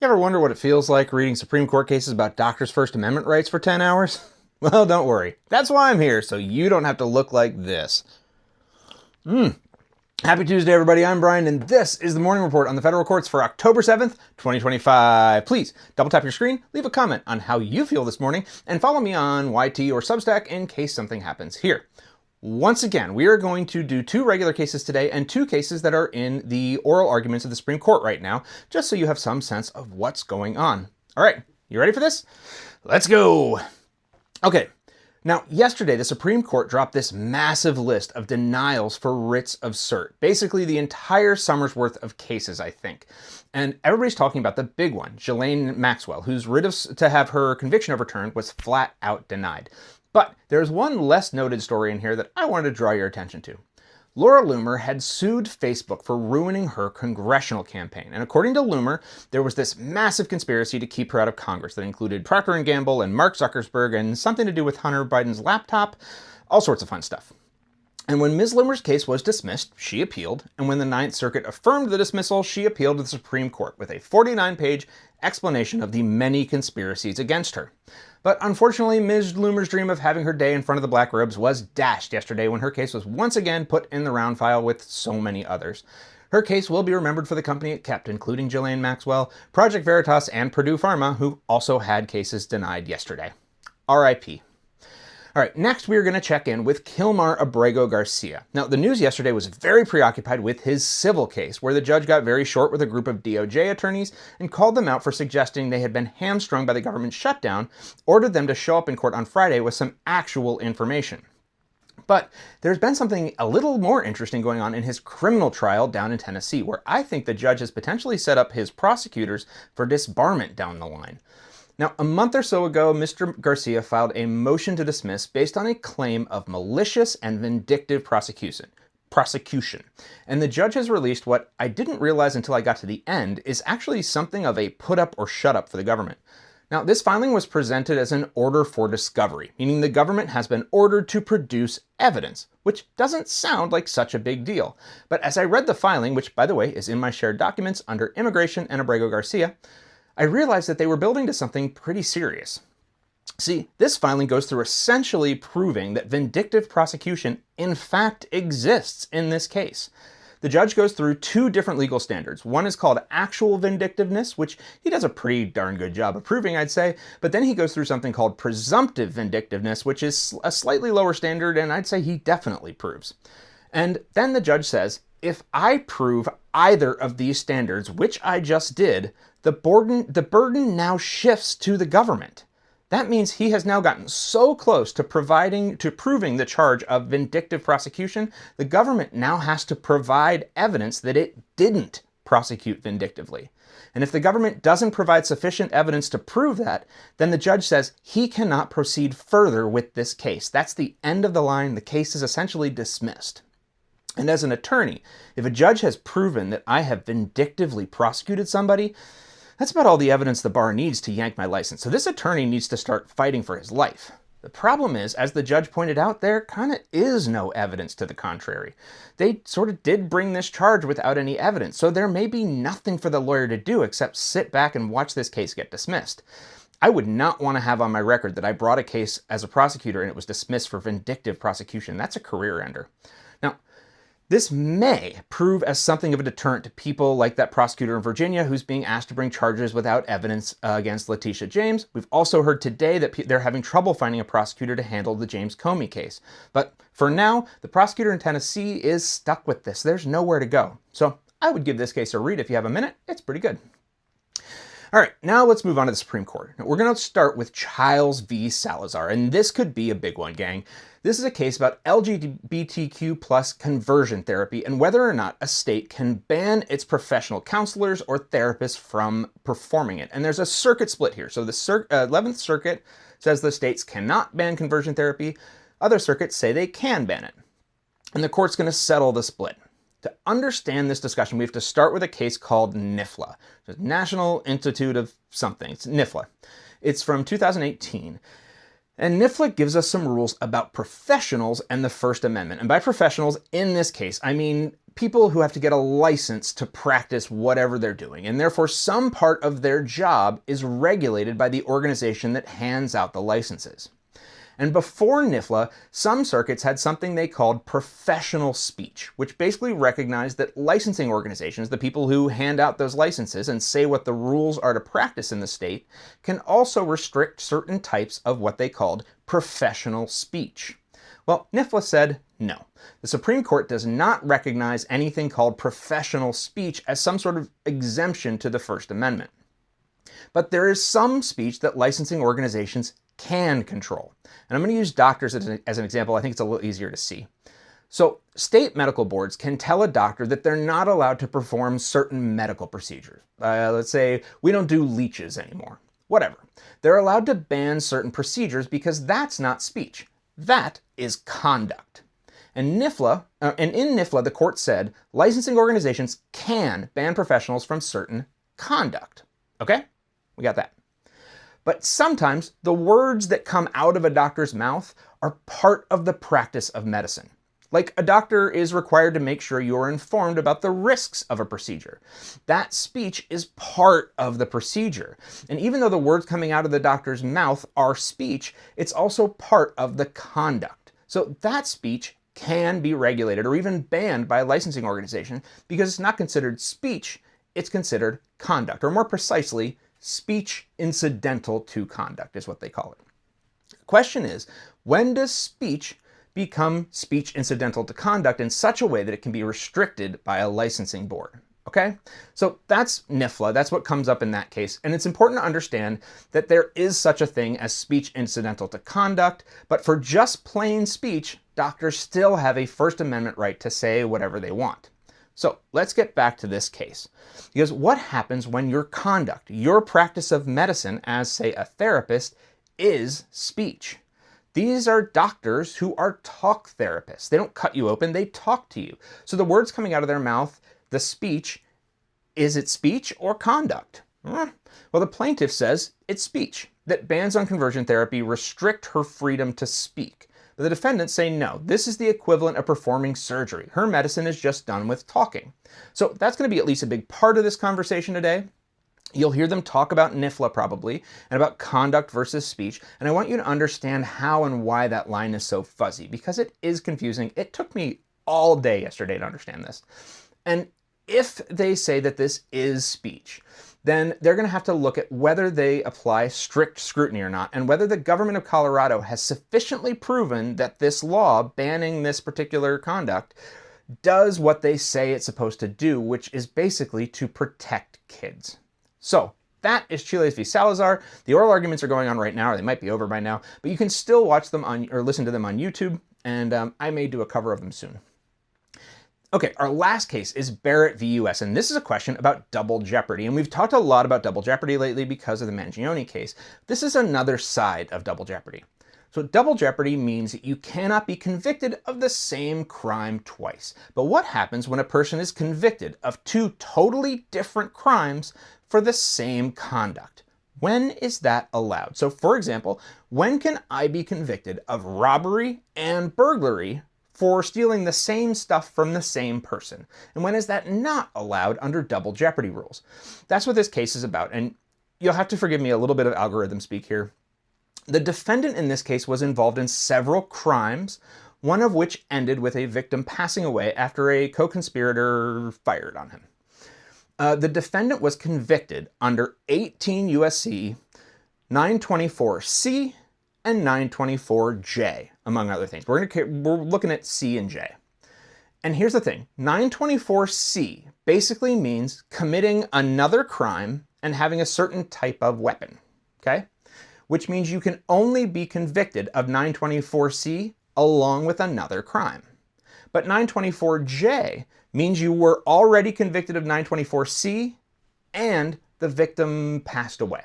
You ever wonder what it feels like reading Supreme Court cases about doctors' First Amendment rights for 10 hours? Well, don't worry. That's why I'm here, so you don't have to look like this. Happy Tuesday, everybody. I'm Bryan, and this is the Morning Report on the federal courts for October 7th, 2025. Please double tap your screen, leave a comment on how you feel this morning, and follow me on YT or Substack in case something happens here. Once again, we are going to do two regular cases today and two cases that are in the oral arguments of the Supreme Court right now, just so you have some sense of what's going on. All right, you ready for this? Let's go. Okay, now yesterday the Supreme Court dropped this massive list of denials for writs of cert, basically the entire summer's worth of cases, I think. And everybody's talking about the big one, Ghislaine Maxwell, whose writ to have her conviction overturned was flat out denied. But there's one less noted story in here that I wanted to draw your attention to. Laura Loomer had sued Facebook for ruining her congressional campaign. And according to Loomer, there was this massive conspiracy to keep her out of Congress that included Procter & Gamble and Mark Zuckerberg and something to do with Hunter Biden's laptop, all sorts of fun stuff. And when Ms. Loomer's case was dismissed, she appealed. And when the Ninth Circuit affirmed the dismissal, she appealed to the Supreme Court with a 49-page explanation of the many conspiracies against her. But unfortunately, Ms. Loomer's dream of having her day in front of the black robes was dashed yesterday when her case was once again put in the round file with so many others. Her case will be remembered for the company it kept, including Ghislaine Maxwell, Project Veritas, and Purdue Pharma, who also had cases denied yesterday. R.I.P. All right, next we are going to check in with Kilmar Abrego Garcia. Now, the news yesterday was very preoccupied with his civil case, where the judge got very short with a group of DOJ attorneys and called them out for suggesting they had been hamstrung by the government shutdown, ordered them to show up in court on Friday with some actual information. But there's been something a little more interesting going on in his criminal trial down in Tennessee, where I think the judge has potentially set up his prosecutors for disbarment down the line. Now, a month or so ago, Mr. Garcia filed a motion to dismiss based on a claim of malicious and vindictive prosecution. And the judge has released what I didn't realize until I got to the end is actually something of a put up or shut up for the government. Now, this filing was presented as an order for discovery, meaning the government has been ordered to produce evidence, which doesn't sound like such a big deal. But as I read the filing, which by the way is in my shared documents under Immigration and Abrego Garcia, I realized that they were building to something pretty serious. See, this filing goes through essentially proving that vindictive prosecution in fact exists in this case. The judge goes through two different legal standards. One is called actual vindictiveness, which he does a pretty darn good job of proving, I'd say, but then he goes through something called presumptive vindictiveness, which is a slightly lower standard, and I'd say he definitely proves. And then the judge says, if I prove either of these standards, which I just did, the burden now shifts to the government. That means he has now gotten so close to proving the charge of vindictive prosecution, the government now has to provide evidence that it didn't prosecute vindictively. And if the government doesn't provide sufficient evidence to prove that, then the judge says he cannot proceed further with this case. That's the end of the line. The case is essentially dismissed. And as an attorney, if a judge has proven that I have vindictively prosecuted somebody, that's about all the evidence the bar needs to yank my license. So this attorney needs to start fighting for his life. The problem is, as the judge pointed out, there kind of is no evidence to the contrary. They sort of did bring this charge without any evidence, so there may be nothing for the lawyer to do except sit back and watch this case get dismissed. I would not want to have on my record that I brought a case as a prosecutor and it was dismissed for vindictive prosecution. That's a career ender. Now, this may prove as something of a deterrent to people like that prosecutor in Virginia who's being asked to bring charges without evidence against Letitia James. We've also heard today that they're having trouble finding a prosecutor to handle the James Comey case. But for now, the prosecutor in Tennessee is stuck with this. There's nowhere to go. So I would give this case a read if you have a minute. It's pretty good. All right, now let's move on to the Supreme Court. We're going to start with Chiles v. Salazar, and this could be a big one, gang. This is a case about LGBTQ plus conversion therapy and whether or not a state can ban its professional counselors or therapists from performing it. And there's a circuit split here. So the 11th Circuit says the states cannot ban conversion therapy. Other circuits say they can ban it. And the court's going to settle the split. To understand this discussion, we have to start with a case called NIFLA, the National Institute of something. It's NIFLA. It's from 2018. And NIFLA gives us some rules about professionals and the First Amendment. And by professionals, in this case, I mean people who have to get a license to practice whatever they're doing, and therefore some part of their job is regulated by the organization that hands out the licenses. And before NIFLA, some circuits had something they called professional speech, which basically recognized that licensing organizations, the people who hand out those licenses and say what the rules are to practice in the state, can also restrict certain types of what they called professional speech. Well, NIFLA said no. The Supreme Court does not recognize anything called professional speech as some sort of exemption to the First Amendment. But there is some speech that licensing organizations can control. And I'm going to use doctors as an example. I think it's a little easier to see. So state medical boards can tell a doctor that they're not allowed to perform certain medical procedures. Let's say we don't do leeches anymore. Whatever. They're allowed to ban certain procedures because that's not speech. That is conduct. And in NIFLA, the court said licensing organizations can ban professionals from certain conduct. Okay? We got that. But sometimes the words that come out of a doctor's mouth are part of the practice of medicine. Like a doctor is required to make sure you are informed about the risks of a procedure. That speech is part of the procedure. And even though the words coming out of the doctor's mouth are speech, it's also part of the conduct. So that speech can be regulated or even banned by a licensing organization because it's not considered speech, it's considered conduct, or more precisely, speech incidental to conduct is what they call it. The question is, when does speech become speech incidental to conduct in such a way that it can be restricted by a licensing board? Okay, so that's NIFLA, that's what comes up in that case, and it's important to understand that there is such a thing as speech incidental to conduct, but for just plain speech, doctors still have a First Amendment right to say whatever they want. So let's get back to this case, because what happens when your conduct, your practice of medicine as, say, a therapist, is speech? These are doctors who are talk therapists. They don't cut you open, they talk to you. So the words coming out of their mouth, the speech, is it speech or conduct? Well, the plaintiff says it's speech, that bans on conversion therapy restrict her freedom to speak. But the defendants say no, this is the equivalent of performing surgery. Her medicine is just done with talking. So that's going to be at least a big part of this conversation today. You'll hear them talk about NIFLA probably, and about conduct versus speech, and I want you to understand how and why that line is so fuzzy, because it is confusing. It took me all day yesterday to understand this. And if they say that this is speech, then they're going to have to look at whether they apply strict scrutiny or not, and whether the government of Colorado has sufficiently proven that this law banning this particular conduct does what they say it's supposed to do, which is basically to protect kids. So that is Chiles v. Salazar. The oral arguments are going on right now, or they might be over by now, but you can still watch them or listen to them on YouTube, and I may do a cover of them soon. Okay, our last case is Barrett v. U.S., and this is a question about double jeopardy, and we've talked a lot about double jeopardy lately because of the Mangione case. This is another side of double jeopardy. So double jeopardy means that you cannot be convicted of the same crime twice. But what happens when a person is convicted of two totally different crimes for the same conduct? When is that allowed? So for example, when can I be convicted of robbery and burglary for stealing the same stuff from the same person? And when is that not allowed under double jeopardy rules? That's what this case is about, and you'll have to forgive me a little bit of algorithm speak here. The defendant in this case was involved in several crimes, one of which ended with a victim passing away after a co-conspirator fired on him. The defendant was convicted under 18 U.S.C. 924C and 924J, among other things. We're looking at C and J. And here's the thing, 924C basically means committing another crime and having a certain type of weapon, okay? Which means you can only be convicted of 924C along with another crime. But 924J means you were already convicted of 924C and the victim passed away.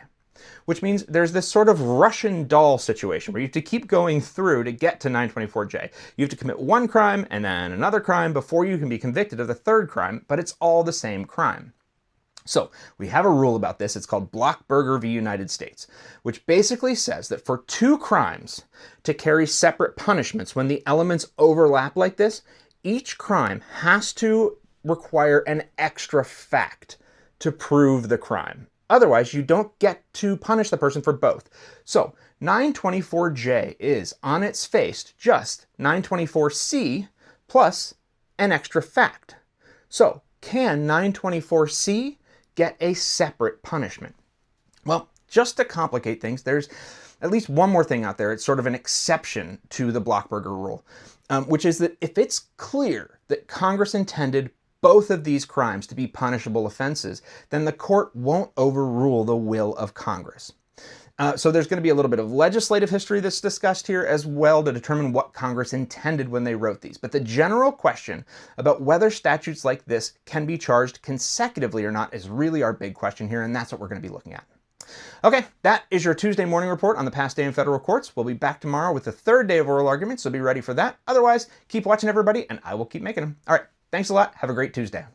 Which means there's this sort of Russian doll situation where you have to keep going through to get to 924J. You have to commit one crime and then another crime before you can be convicted of the third crime, but it's all the same crime. So we have a rule about this. It's called Blockberger v. United States, which basically says that for two crimes to carry separate punishments when the elements overlap like this, each crime has to require an extra fact to prove the crime. Otherwise, you don't get to punish the person for both. So 924J is, on its face, just 924C plus an extra fact. So can 924C get a separate punishment? Well, just to complicate things, there's at least one more thing out there. It's sort of an exception to the Blockberger rule, which is that if it's clear that Congress intended both of these crimes to be punishable offenses, then the court won't overrule the will of Congress. So there's going to be a little bit of legislative history that's discussed here as well to determine what Congress intended when they wrote these. But the general question about whether statutes like this can be charged consecutively or not is really our big question here, and that's what we're going to be looking at. Okay, that is your Tuesday morning report on the past day in federal courts. We'll be back tomorrow with the third day of oral arguments, so be ready for that. Otherwise, keep watching, everybody, and I will keep making them. All right, thanks a lot. Have a great Tuesday.